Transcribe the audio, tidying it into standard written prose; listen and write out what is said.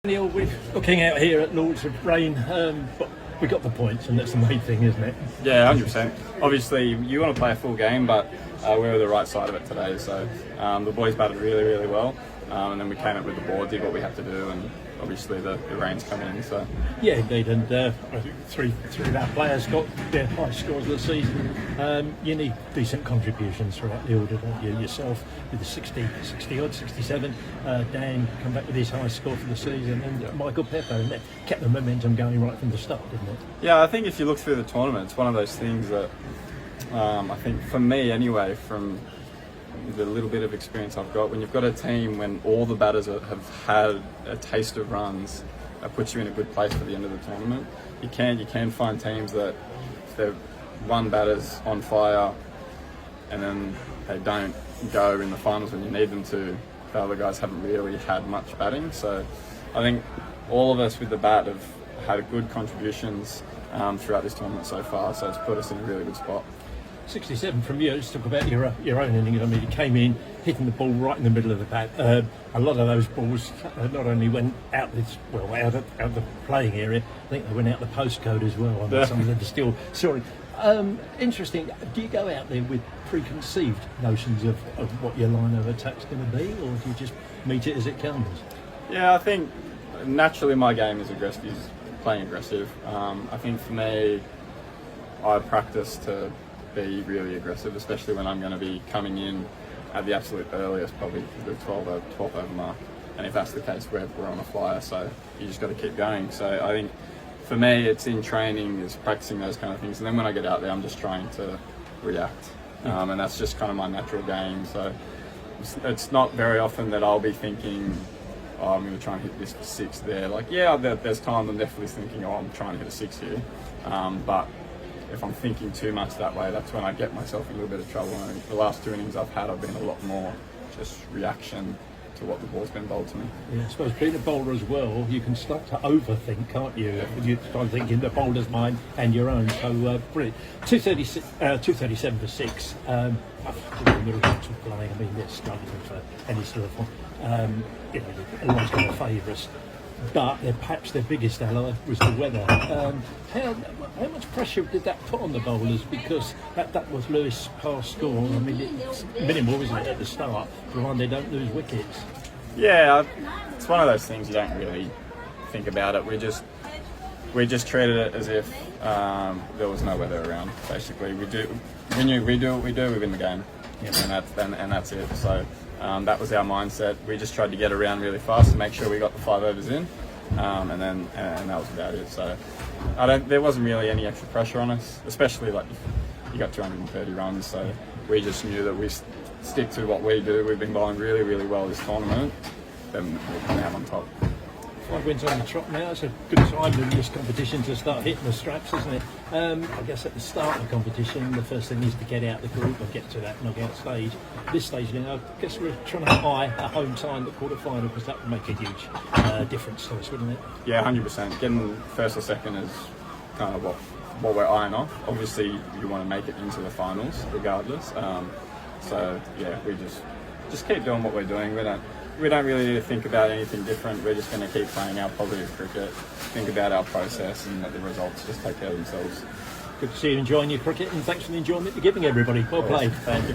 Neil, we're looking out here at Lords of Rain, but we got the points, and that's the main thing, isn't it? Yeah, 100%. Obviously, you want to play a full game, but we were the right side of it today. So the boys batted really, really well, and then we came up with the board, did what we had to do, and obviously the rain's come in. So yeah, indeed, and I think three of our players got their high scores of the season. You need decent contributions throughout the order, don't you? Yourself with the 60 odd, 67. Dan come back with his high score for the season, and Michael Pepper, and that kept the momentum going right from the start, didn't it? Yeah, I think if you look through the tournament, it's one of those things that I think for me anyway, from the little bit of experience I've got, when you've got a team when all the batters have had a taste of runs, that puts you in a good place for the end of the tournament. You can find teams that if they're one batter's on fire and then they don't go in the finals when you need them to, the other guys haven't really had much batting. So I think all of us with the bat have had good contributions throughout this tournament so far, so it's put us in a really good spot. 67 from you. Let's talk about your own innings. I mean, you came in hitting the ball right in the middle of the bat. A lot of those balls not only went out of the playing area, I think they went out the postcode as well. I mean, some of them are still sorry. Interesting. Do you go out there with preconceived notions of what your line of attack's going to be, or do you just meet it as it comes? Yeah, I think naturally my game is aggressive. Is playing aggressive. I think for me, I practice to be really aggressive, especially when I'm going to be coming in at the absolute earliest, probably the 12th over mark. And if that's the case, we're on a flyer, so you just got to keep going. So I think for me, it's in training, is practicing those kind of things. And then when I get out there, I'm just trying to react. And that's just kind of my natural game. So it's not very often that I'll be thinking, oh, I'm going to try and hit this for six there. Like, yeah, there's times I'm definitely thinking, oh, I'm trying to hit a six here. But if I'm thinking too much that way, that's when I get myself in a little bit of trouble. And the last two innings I've had, I've been a lot more just reaction to what the ball's been bowled to me. Yeah, I suppose being a bowler as well, you can start to overthink, can't you? Yeah. You start thinking the bowler's mind and your own. So brilliant. 237 for six. The results were flying. I mean, they're struggling for any sort of one. They're always going to favour us. But perhaps their biggest ally was the weather. How much pressure did that put on the bowlers? Because that was Lewis' past score. I mean, it's minimal, isn't it, at the start, provided they don't lose wickets. Yeah, it's one of those things you don't really think about it. We just treated it as if there was no weather around. Basically, we do what we do, we win the game, and that's it. So. That was our mindset. We just tried to get around really fast to make sure we got the 5 overs in, and that was about it. So there wasn't really any extra pressure on us, especially like you got 230 runs. So we just knew that we stick to what we do. We've been bowling really, really well this tournament. Then we'll come out on top. 5 wins on the trot now. It's a good time in this competition to start hitting the straps, isn't it? I guess at the start of the competition, the first thing is to get out the group and get to that knockout stage. This stage now, I guess we're trying to eye a home tie in the quarter-final, because that would make a huge difference to us, wouldn't it? Yeah, 100%. Getting first or second is kind of what we're eyeing off. Obviously, you want to make it into the finals regardless. So yeah, we just keep doing what we're doing. We don't really need to think about anything different. We're just going to keep playing our positive cricket, think about our process, and let the results just take care of themselves. Good to see you enjoying your cricket, and thanks for the enjoyment you're giving everybody. Well played. Thank you.